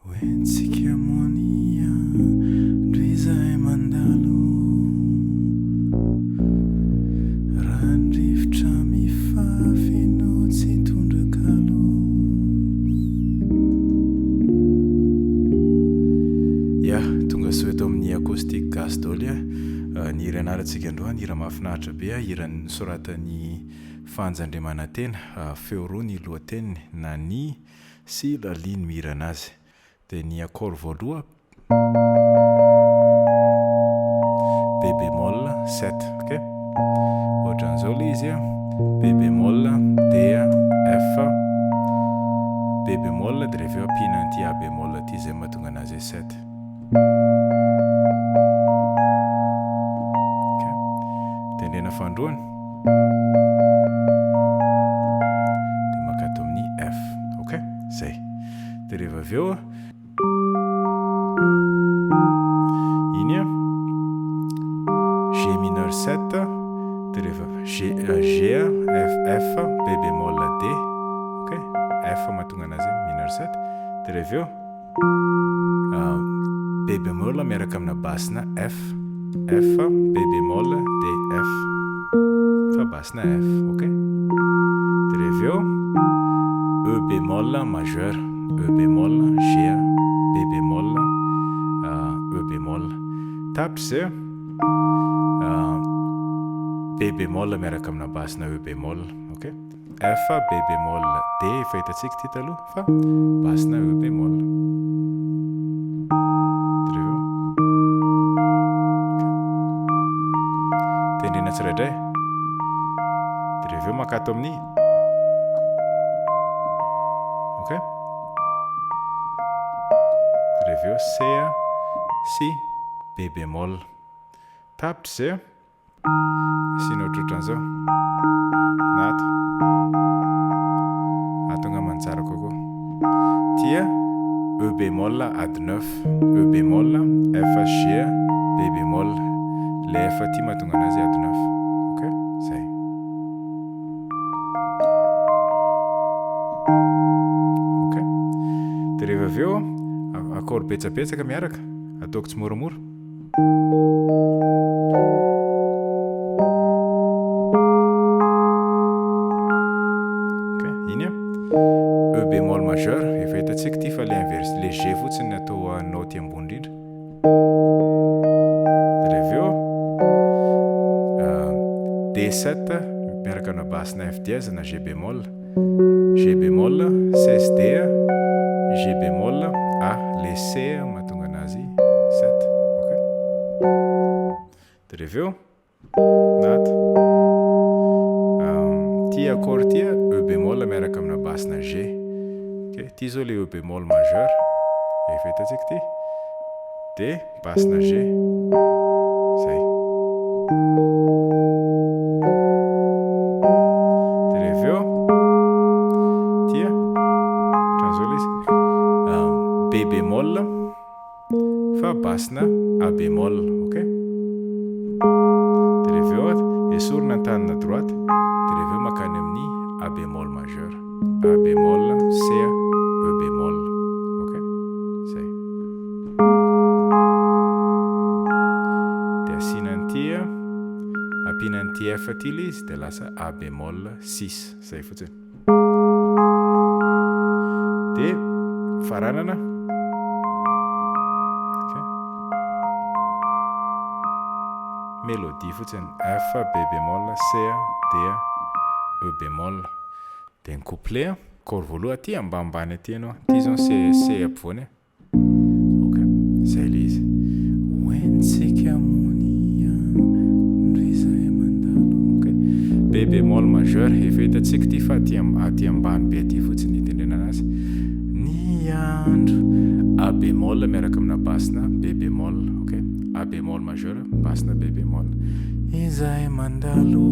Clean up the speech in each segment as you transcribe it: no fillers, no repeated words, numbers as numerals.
Oentsika monia ndro izahay mandalo raha ndrivotra mifafy no tsy tondrakalo ia tonga soeto amin'ny acoustique gas daoly ny hira anarantsika androany hira mahafinaritra be hiran'ny soratan'ny fanjandriamanantena feo roa ny lohateniny na ny sy laliny mihira anazy dia ny accord voaloha B bémol 7 ok ohatran'izao ilay izy B bémol D F B bémol dia rehefa eo ampina an'ity A bémol ity izay mahatonga anazy 7 ok tendrena fandroany dia makato amin'ny F ok zay dia rehefa avy eo iny G mineur 7 dia rehefa G F B bémol D ok F mahatonga anazy mineur 7 dia rehefa eo B bémol miaraka amina basina F B bémol D F fa basina F ok dia rehefa eo E bémol majeur E bémol G B bémol E bémol tapitra zay B bémol miaraka amina basina E bémol ok F B bémol D efa hitantsika ity taloha fa basina E bémol tendrena tsirairay dia rehefa eo makato amin'ny ok rehefa eo C sy B bémol tapitra zay asiana ohatrohatran'izao nato atonga mantsara kokoa tia E bémol ady 9 E bémol F G B bémol le F ty mahatonga anazy ady 9 ok zay ok dia rehefa avy eo accord betsabetsaka miaraka ataoko tsy moramora ok iny E bémol majeur efa hitantsika ity fa le inverse le G fotsiny atao note ambony indrindra dia rehefa eo D7 miaraka amina basina F dièse na G bémol G bémol 16 D G bémol A le C mahatonga anazy 7 ok dia rehefa eo nato ty accord ty E bémol miaraka amina basina G ok ty zao le E bémol majeur efa hitantsika ity dia basina G zay dia rehefa eo tia ohatran'izao ilay izy B bémol fa basina A bémol ok dia rehefa eo esorina ny tanana droite dia rehefa eo makany amin'ny A bémol majeur A bémol C E bémol ok zay dia asiana an'ity ampiana an'ity F ty ilay izy dia lasa A bémol 6 zay fotsiny dia faranana ok mélodie fotsiny F B bémol C D E bémol dia ny couplet cor voaloha aty ambanimbany aty ianao ty zao C ampovoany ok zay ilay izy oentsika monia ndro izahay mandalo ok B bémol majeur efa hitantsika ity fa aty ambany be aty fotsiny hitendrena anazy ny andro A bémol miaraka amina basina B bémol ok A bémol majeur basina B bémol izahay mandalo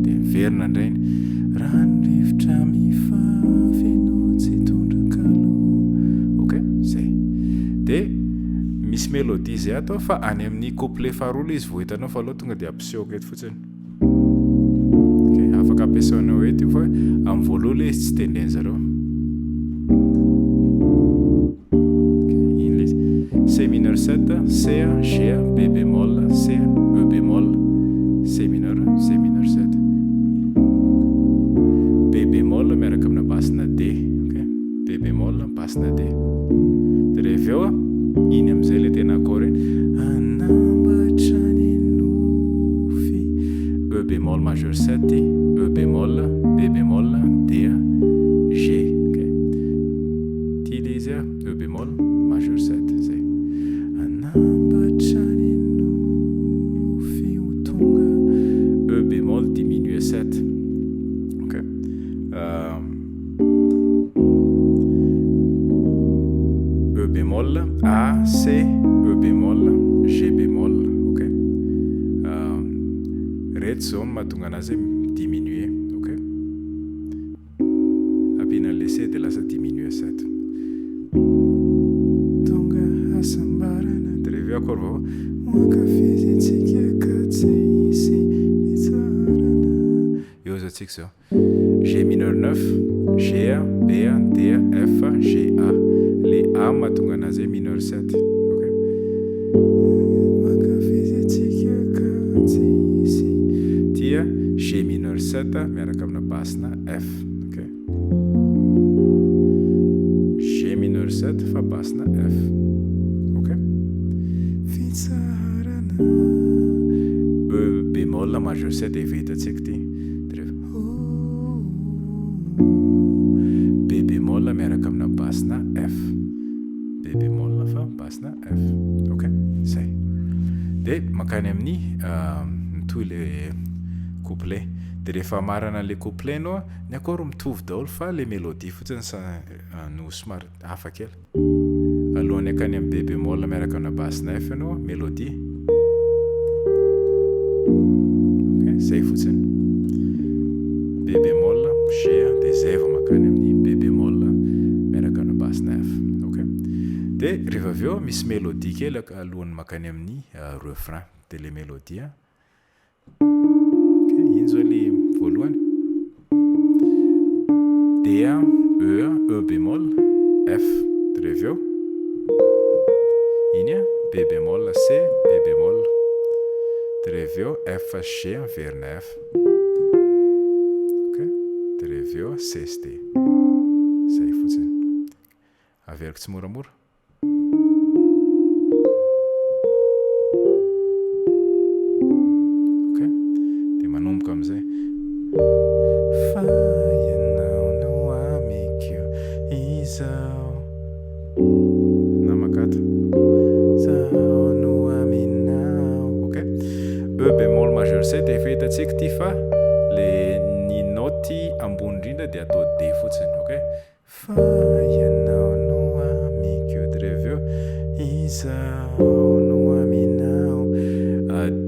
dia miverina indrainy raha ndrivotra mifafy no tsy tondrakalo ok zay dia misy mélodie zay atao fa any amin'ny couplet faharoa izy vao hitanao fa aloha tonga dia ampisehoako eto fotsiny ok afaka ampiasainao eto io fa amin'ny voaloha ilay izy tsy tendeny zareo C mineur 7, C, G, B bémol, C, E bémol, C mineur 7. B bémol miaraka amina basina D, B bémol basina D. Dia rehefa eo iny amin'izay le tena accord anambatra ny nofy. E bémol majeur 7, E bémol, B bémol, D, G. Tia le izy E bémol majeur 7 zay. Anambatra ny nofy ho tonga. E bémol diminué 7. E bémol, A, C, E bémol, G bémol. Reto zao no mahatonga anazy diminué. Ampiana le C dia lasa diminué 7. Tonga hasambarana. Dia rehefa accord vao moakafizitsika ka tsy hisy fitsarana. Eo zao tsika zao. G mineur 9, G, B, D, F, G, A. Le A mahatonga anazy mineur 7. Tia G mineur 7 miaraka amina basina F. G mineur 7 fa basina F. Fitsarana. E bémol majeur 7 evitatsika ty. B bémol miaraka amina basina F. B bémol fa basina F. Zay. Dia makany amin'ny mitohy le couplet. Dia rehefa marana le couplet anao ny accord mitovy daholo fa le mélodie fotsiny no somary hafa kely. Alohany akany amin'ny B bémol miaraka amina basina F anao mélodie. Zay fotsiny. B bémol, G, dia zay vao makany amin'ny B bémol miaraka amina basina F. Dia rehefa avy eo misy mélodie kely alohany makany amin'ny refrain. Dia le mélodie iny zao le voalohany. D, E bémol, F. Dia rehefa eo iny B bémol, C, B bémol. Dia rehefa eo F, G verina F. Dia rehefa eo C, D. Zay fotsiny. Averiko tsy moramora. Dia manomboka amin'izay. Fa ianao no amiko izao. Na makata. Zaho no aminao. E bémol majeur 7 efa hitatsika ty fa le ny noty ambony indrindra dia atao D fotsiny. Fa ianao no amiko. Dia rehefa eo izaho no aminao.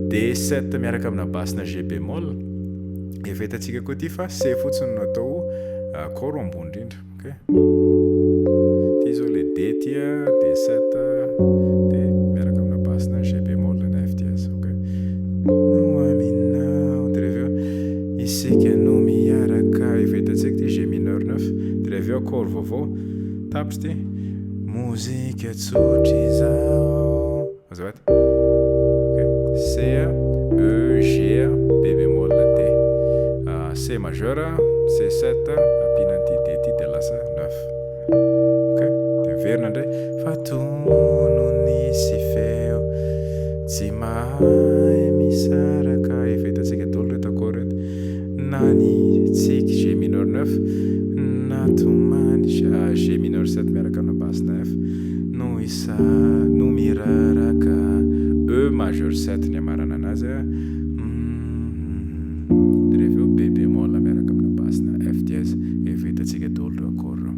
D7 miaraka amina basina G bémol. Efa hitatsika koa ty fa C fotsiny no atao accord ambony indrindra. Ty zao le D tia D7 dia miaraka amina basina G bémol na F dièse. No aminao. Dia rehefa eo isika no miaraka. Efa hitatsika ty G mineur 9. Dia rehefa eo accord vaovao tapitra ty mozika tsotra izao. Azafady. C, E, G, B bémol, D. C majeur, C7, ampiana an'ity D ty dia lasa 9. Dia verina indray. Fa tonony sy feo tsy mahay misaraka. Efa hitatsika daholo reto accord reto. Na ny tsiky G mineur 9 na tomany G mineur 7 miaraka amina basina F no miraraka. E majeur 7 ny amarana anazy. Dia rehefa eo B bémol miaraka amina basina F dièse. Efa hitatsika daholo accord.